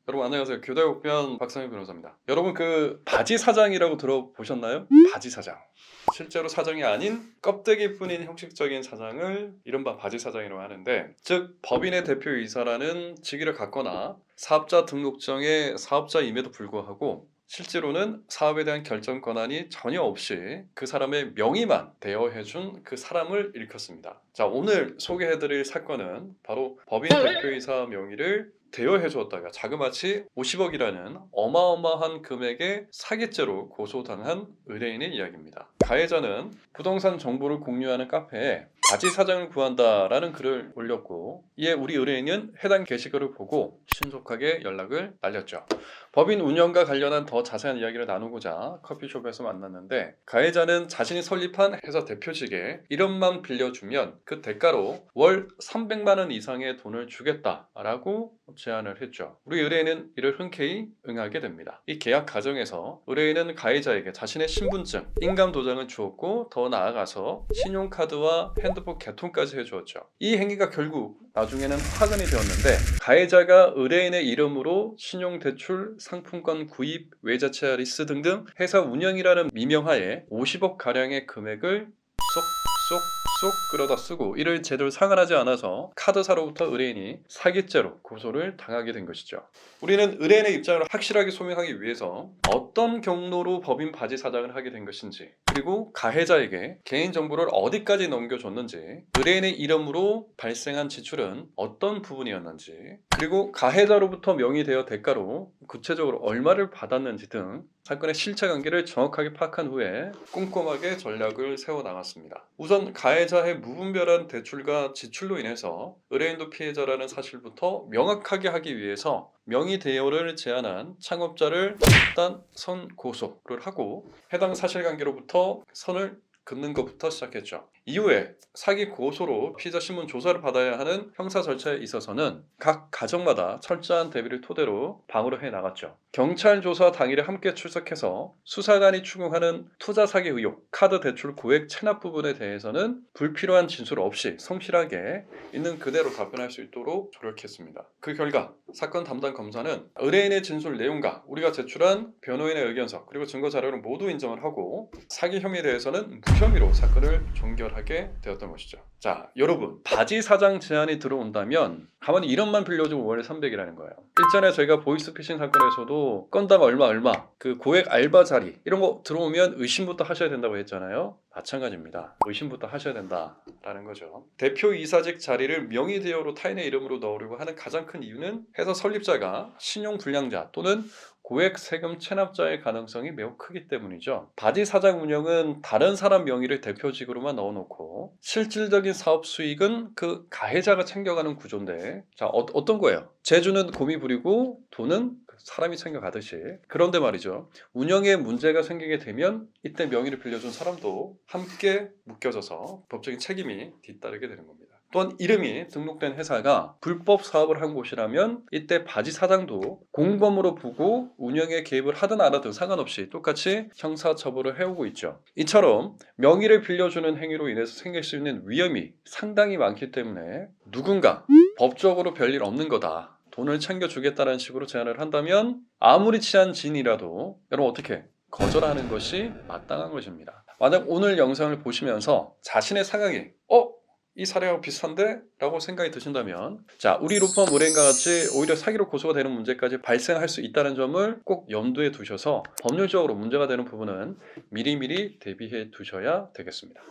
여러분 안녕하세요. 교대국변 박상현 변호사입니다. 여러분 바지 사장이라고 들어보셨나요? 바지 사장. 실제로 사장이 아닌 껍데기뿐인 형식적인 사장을 이른바 바지 사장이라고 하는데, 즉 법인의 대표이사라는 직위를 갖거나 사업자 등록증의 사업자임에도 불구하고 실제로는 사업에 대한 결정 권한이 전혀 없이 그 사람의 명의만 대여해준 그 사람을 일컫습니다. 자, 오늘 소개해드릴 사건은 바로 법인 대표이사 명의를 대여해 주었다가 자그마치 50억이라는 어마어마한 금액의 사기죄로 고소당한 의뢰인의 이야기입니다. 가해자는 부동산 정보를 공유하는 카페에 바지 사장을 구한다라는 글을 올렸고, 이에 우리 의뢰인은 해당 게시글을 보고 신속하게 연락을 날렸죠. 법인 운영과 관련한 더 자세한 이야기를 나누고자 커피숍에서 만났는데, 가해자는 자신이 설립한 회사 대표직에 이름만 빌려주면 그 대가로 월 300만 원 이상의 돈을 주겠다라고 제안을 했죠. 우리 의뢰인은 이를 흔쾌히 응하게 됩니다. 이 계약 과정에서 의뢰인은 가해자에게 자신의 신분증, 인감도장을 주었고, 더 나아가서 신용카드와 핸드폰 개통까지 해주었죠. 이 행위가 결국 나중에는 파근이 되었는데, 가해자가 의뢰인의 이름으로 신용대출, 상품권 구입, 외제차 리스 등등 회사 운영이라는 미명하에 50억 가량의 금액을 쏙 끌어다 쓰고, 이를 제대로 상환하지 않아서 카드사로부터 의뢰인이 사기죄로 고소를 당하게 된 것이죠. 우리는 의뢰인의 입장을 확실하게 소명하기 위해서 어떤 경로로 법인 바지 사장을 하게 된 것인지, 그리고 가해자에게 개인정보를 어디까지 넘겨줬는지, 의뢰인의 이름으로 발생한 지출은 어떤 부분이었는지, 그리고 가해자로부터 명의대여 대가로 구체적으로 얼마를 받았는지 등 사건의 실체관계를 정확하게 파악한 후에 꼼꼼하게 전략을 세워나갔습니다. 우선 가해자의 무분별한 대출과 지출로 인해서 의뢰인도 피해자라는 사실부터 명확하게 하기 위해서 명의 대여를 제한한 창업자를 일단 선고소를 하고, 해당 사실관계로부터 선을 긋는 것부터 시작했죠. 이후에 사기 고소로 피의자 신문 조사를 받아야 하는 형사 절차에 있어서는 각 가정마다 철저한 대비를 토대로 방어를 해나갔죠. 경찰 조사 당일에 함께 출석해서 수사관이 추궁하는 투자 사기 의혹, 카드 대출 고액 체납 부분에 대해서는 불필요한 진술 없이 성실하게 있는 그대로 답변할 수 있도록 조력했습니다. 그 결과 사건 담당 검사는 의뢰인의 진술 내용과 우리가 제출한 변호인의 의견서, 그리고 증거 자료를 모두 인정을 하고 사기 혐의에 대해서는 무혐의로 사건을 종결하게 되었던 것이죠. 자, 여러분, 바지 사장 제안이 들어온다면 가만히 이름만 빌려주고 월에 300이라는 거예요. 일전에 저희가 보이스피싱 사건에서도 건당 얼마 그 고액 알바 자리 이런 거 들어오면 의심부터 하셔야 된다고 했잖아요. 마찬가지입니다. 의심부터 하셔야 된다라는 거죠. 대표이사직 자리를 명의대여로 타인의 이름으로 넣으려고 하는 가장 큰 이유는 회사 설립자가 신용불량자 또는 고액 세금 체납자의 가능성이 매우 크기 때문이죠. 바지 사장 운영은 다른 사람 명의를 대표직으로만 넣어놓고 실질적인 사업 수익은 그 가해자가 챙겨가는 구조인데, 자, 어떤 거예요? 재주는 곰이 부리고 돈은 사람이 챙겨가듯이. 그런데 말이죠, 운영에 문제가 생기게 되면 이때 명의를 빌려준 사람도 함께 묶여져서 법적인 책임이 뒤따르게 되는 겁니다. 또한 이름이 등록된 회사가 불법 사업을 한 곳이라면 이때 바지 사장도 공범으로 보고 운영에 개입을 하든 안 하든 상관없이 똑같이 형사처벌을 해오고 있죠. 이처럼 명의를 빌려주는 행위로 인해서 생길 수 있는 위험이 상당히 많기 때문에 누군가 법적으로 별일 없는 거다, 돈을 챙겨주겠다는 식으로 제안을 한다면 아무리 친한 지인이라도 여러분 어떻게 거절하는 것이 마땅한 것입니다. 만약 오늘 영상을 보시면서 자신의 상황이 이 사례하고 비슷한데? 라고 생각이 드신다면, 자, 우리 로펌 의뢰인과 같이 오히려 사기로 고소가 되는 문제까지 발생할 수 있다는 점을 꼭 염두에 두셔서 법률적으로 문제가 되는 부분은 미리미리 대비해 두셔야 되겠습니다.